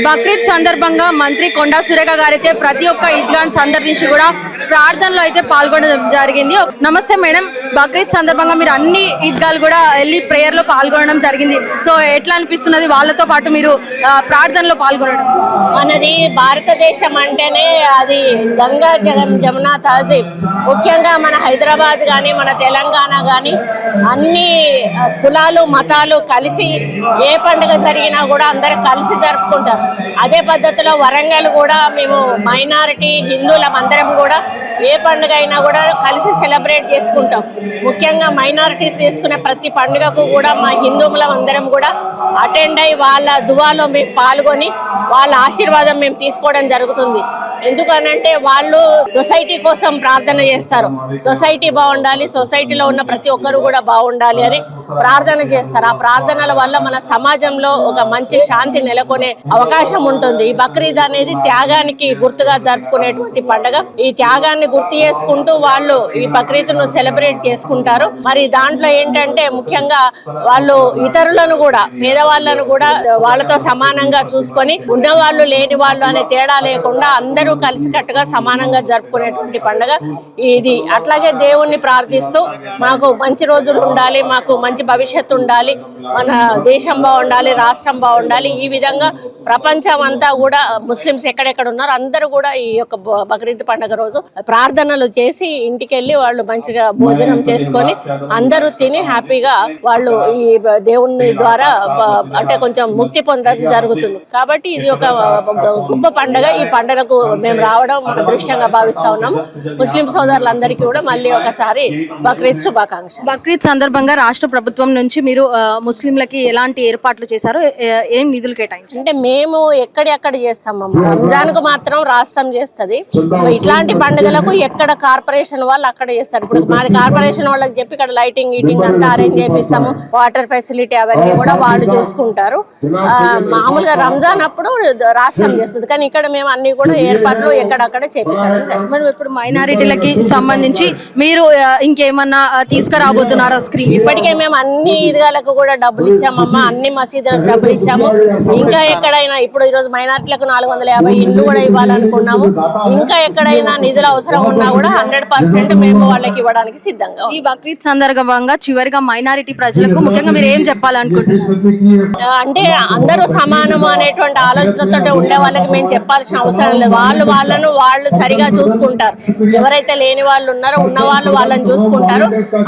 బక్రీద్ సందర్భంగా మంత్రి కొండా సురేఖ గారైతే ప్రతి ఒక్క ఈద్గాన్ సందర్శించి కూడా ప్రార్థనలో అయితే పాల్గొనడం జరిగింది. నమస్తే మేడం, బక్రీద్ సందర్భంగా మీరు అన్ని ఈద్గాలు కూడా వెళ్ళి ప్రేయర్ లో పాల్గొనడం జరిగింది. సో ఎట్లా అనిపిస్తున్నది వాళ్ళతో పాటు మీరు ప్రార్థనలో పాల్గొనడం? మనది భారతదేశం అంటేనే అది గంగా జమునా తహజీబ్. ముఖ్యంగా మన హైదరాబాద్ కానీ మన తెలంగాణ కానీ అన్ని కులాలు మతాలు కలిసి ఏ పండుగ జరిగినా కూడా అందరూ కలిసి జరుపుకుంటారు. అదే పద్ధతిలో వరంగల్ కూడా మేము మైనారిటీ హిందువులం అందరం కూడా ఏ పండుగ అయినా కూడా కలిసి సెలబ్రేట్ చేసుకుంటాం. ముఖ్యంగా మైనారిటీస్ చేసుకునే ప్రతి పండుగకు కూడా మా హిందువులం అందరం కూడా అటెండ్ అయ్యి వాళ్ళ దువాలో మేము పాల్గొని వాళ్ళ ఆశీర్వాదం మేము తీసుకోవడం జరుగుతుంది. ఎందుకనంటే వాళ్ళు సొసైటీ కోసం ప్రార్థన చేస్తారు. సొసైటీ బాగుండాలి, సొసైటీలో ఉన్న ప్రతి ఒక్కరు కూడా బాగుండాలి అని ప్రార్థన చేస్తారు. ఆ ప్రార్థనల వల్ల మన సమాజంలో ఒక మంచి శాంతి నెలకొనే అవకాశం ఉంటుంది. ఈ బక్రీద్ అనేది త్యాగానికి గుర్తుగా జరుపుకునేటువంటి పండుగ. ఈ త్యాగాన్ని గుర్తు చేసుకుంటూ వాళ్ళు ఈ బక్రీద్ను సెలబ్రేట్ చేసుకుంటారు. మరి దాంట్లో ఏంటంటే ముఖ్యంగా వాళ్ళు ఇతరులను కూడా పేదవాళ్ళను కూడా వాళ్ళతో సమానంగా చూసుకొని ఉన్నవాళ్ళు లేని వాళ్ళు అనే తేడా లేకుండా అందరూ కలిసికట్టుగా సమానంగా జరుపుకునేటువంటి పండుగ ఇది. అట్లాగే దేవుణ్ణి ప్రార్థిస్తూ మాకు మంచి రోజులు ఉండాలి, మాకు మంచి భవిష్యత్తు ఉండాలి, మన దేశం బాగుండాలి, రాష్ట్రం బాగుండాలి. ఈ విధంగా ప్రపంచం అంతా కూడా ముస్లిమ్స్ ఎక్కడెక్కడ ఉన్నారు అందరూ కూడా ఈ యొక్క బక్రీద్ పండుగ రోజు ప్రార్థనలు చేసి ఇంటికి వెళ్ళి వాళ్ళు మంచిగా భోజనం చేసుకొని అందరూ తిని హ్యాపీగా వాళ్ళు ఈ దేవుని ద్వారా అంటే కొంచెం ముక్తి పొందడం జరుగుతుంది. కాబట్టి ఇది ఒక గొప్ప పండుగ. ఈ పండుగకు మేము రావడం అదృష్టంగా భావిస్తా ఉన్నాం. ముస్లిం సోదరులందరికీ కూడా మళ్ళీ ఒకసారి బక్రీద్ శుభాకాంక్ష. బక్రీద్ సందర్భంగా రాష్ట్ర ప్రభుత్వం నుంచి మీరు ముస్లింలకి ఎలాంటి ఏర్పాట్లు చేశారు, ఏం నిధులు కేటాయించారు? అంటే మేము ఎక్కడెక్కడ చేస్తామమ్మా. రంజాన్ కు మాత్రం రాష్ట్రం చేస్తుంది. ఇట్లాంటి పండుగలకు ఎక్కడ కార్పొరేషన్ వాళ్ళు అక్కడ చేస్తారు. ఇప్పుడు మాది కార్పొరేషన్ వాళ్ళకి చెప్పి ఇక్కడ లైటింగ్ గీటింగ్ అంతా అరేంజ్ చేపిస్తాము. వాటర్ ఫెసిలిటీ అవన్నీ కూడా వాళ్ళు చూసుకుంటారు. మామూలుగా రంజాన్ అప్పుడు రాష్ట్రం చేస్తుంది, కానీ ఇక్కడ మేము అన్ని కూడా ఏర్పాట్లు ఎక్కడక్కడ చేపించడం. మనం ఇప్పుడు మైనారిటీలకి సంబంధించి మీరు ఇంకేమన్నా తీసుకురాబోతున్నారా స్క్రీన్? ఇప్పటికే మేము అన్ని ఈద్గాలకు కూడా డబ్బులు ఇచ్చామమ్మా, అన్ని మసీదులకు డబ్బులు ఇచ్చాము. ఇంకా ఎక్కడైనా ఇప్పుడు ఈరోజు మైనారిటీలకు 450 ఇల్లు కూడా ఇవ్వాలనుకున్నాము. ఇంకా ఎక్కడైనా నిధులు అవసరం ఉన్నా కూడా 100% మేము వాళ్ళకి ఇవ్వడానికి సిద్ధంగా. ఈ బక్రీద్ సందర్భంగా చివరిగా మైనారిటీ ప్రజలకు ముఖ్యంగా మీరు ఏం చెప్పాలనుకుంటున్నారు? అంటే అందరూ సమానము అనేటువంటి ఆలోచనతో ఉండే వాళ్ళకి మేము చెప్పాల్సిన అవసరం లేదు. వాళ్ళు సరిగా చూసుకుంటారు. ఎవరైతే లేని వాళ్ళు ఉన్నారో ఉన్న వాళ్ళని చూసుకుంటారు.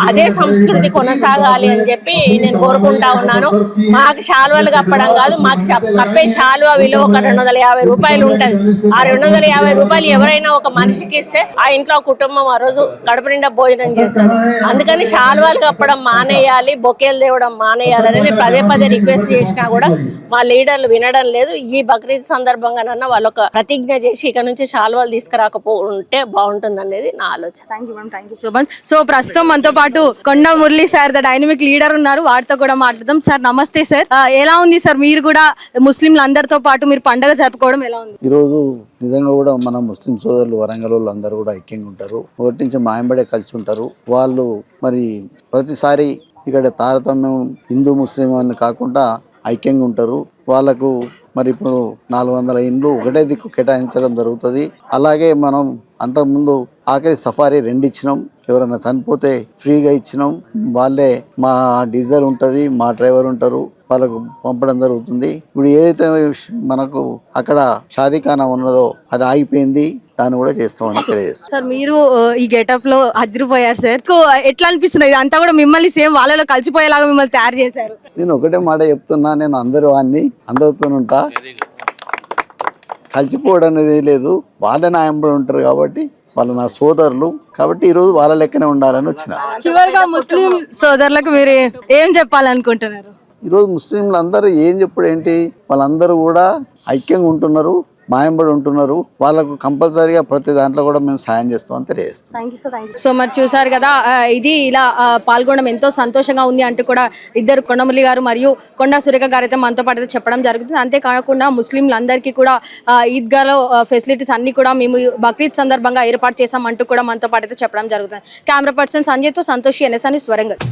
అదే సంస్కృతి కొనసాగాలి అని చెప్పి నేను కోరుకుంటా ఉన్నాను. మాకు శాలువాలు కప్పడం కాదు, మాకు కప్పే శాలువా విలువ ఒక 250 రూపాయలు ఉంటుంది. ఆ 250 రూపాయలు ఎవరైనా ఒక మనిషికి ఇస్తే ఆ ఇంట్లో కుటుంబం ఆ రోజు కడుపు నిండా భోజనం చేస్తుంది. అందుకని శాలువాలు కప్పడం మానేయాలి, బొకేలు తేవడం మానేయాలని నేను పదే రిక్వెస్ట్ చేసినా కూడా మా లీడర్లు వినడం లేదు. ఈ బక్రీద్ సందర్భంగానన్నా వాళ్ళు ఒక ప్రతిజ్ఞ చేసి ఇక నుంచి శాలువాలు తీసుకురాకపోతే బాగుంటుంది అనేది నా ఆలోచన. Thank you so much. So ప్రస్తుతం మనతో పాటు Konda Murali sir the dynamic leader ఉన్నారు, వారితో కూడా మాట్లాడదాం. సార్ నమస్తే సార్, ఎలా ఉంది సార్ మీరు కూడా ముస్లింలు అందరితో పాటు మీరు పండుగ జరుపుకోవడం ఎలా ఉంది? ఈ రోజు నిజంగా కూడా మన ముస్లిం సోదరులు వరంగల్ వాళ్ళు అందరూ కూడా ఐక్యంగా ఉంటారు. ఒకటి నుంచి మాయంబడే కలిసి ఉంటారు. వాళ్ళు మరి ప్రతిసారి ఇక్కడ తారతమ్యం హిందూ ముస్లిం అని కాకుండా ఐక్యంగా ఉంటారు. వాళ్ళకు మరి ఇప్పుడు 400 ఇండ్లు ఒకటే దిక్కు కేటాయించడం జరుగుతుంది. అలాగే మనం అంతకుముందు ఆఖరి సఫారీ 2 ఇచ్చినాం. ఎవరైనా చనిపోతే ఫ్రీగా ఇచ్చినాం. వాళ్ళే మా డీజిల్ ఉంటుంది, మా డ్రైవర్ ఉంటారు, వాళ్ళకు పంపడం జరుగుతుంది. ఇప్పుడు ఏదైతే మనకు అక్కడ షాదీఖానా ఉన్నదో అది ఆగిపోయింది, దాన్ని కూడా చేస్తామని తెలియజేస్తాం. సార్ మీరు ఈ గెటప్ లో అదిరిపోయారు సార్, ఎట్లా అనిపిస్తుంది? అంతా కూడా మిమ్మల్ని సేమ్ వాళ్ళలో కలిసిపోయేలాగా మిమ్మల్ని తయారు చేశారు. నేను ఒకటే మాట చెప్తున్నా, నేను అందరితో ఉంటా, కలిసిపోవడం అనేది లేదు. వాళ్ళే నా ఎంబడి ఉంటారు కాబట్టి వాళ్ళు నా సోదరులు కాబట్టి ఈ రోజు వాళ్ళ లెక్కనే ఉండాలని వచ్చిన. చివరిగా ముస్లిం సోదరులకు మీరు ఏం చెప్పాలనుకుంటున్నారు? ఈ రోజు ముస్లింలు అందరూ ఏం చెప్పుడు ఏంటి, వాళ్ళందరూ కూడా ఐక్యంగా ఉంటున్నారు, మాయంబడి ఉంటున్నారు. వాళ్ళకు కంపల్సరీగా ప్రతి దాంట్లో కూడా మేము సాయం చేస్తామని తెలియజేస్తాం. Thank you so much. చూసారు కదా, ఇది ఇలా పాల్గొనడం ఎంతో సంతోషంగా ఉంది అంటూ కూడా ఇద్దరు కొండమురళి గారు మరియు కొండా సురేఖ గారు అయితే మనతో పాటు అయితే చెప్పడం జరుగుతుంది. అంతేకాకుండా ముస్లింలందరికీ కూడా ఈద్గాలో ఫెసిలిటీస్ అన్ని కూడా మేము బక్రీద్ సందర్భంగా ఏర్పాటు చేసాం అంటూ కూడా మనతో పాటు అయితే చెప్పడం జరుగుతుంది. కెమెరా పర్సన్ సంజయ్తో సంతోషి, NSN న్యూస్ వరంగల్.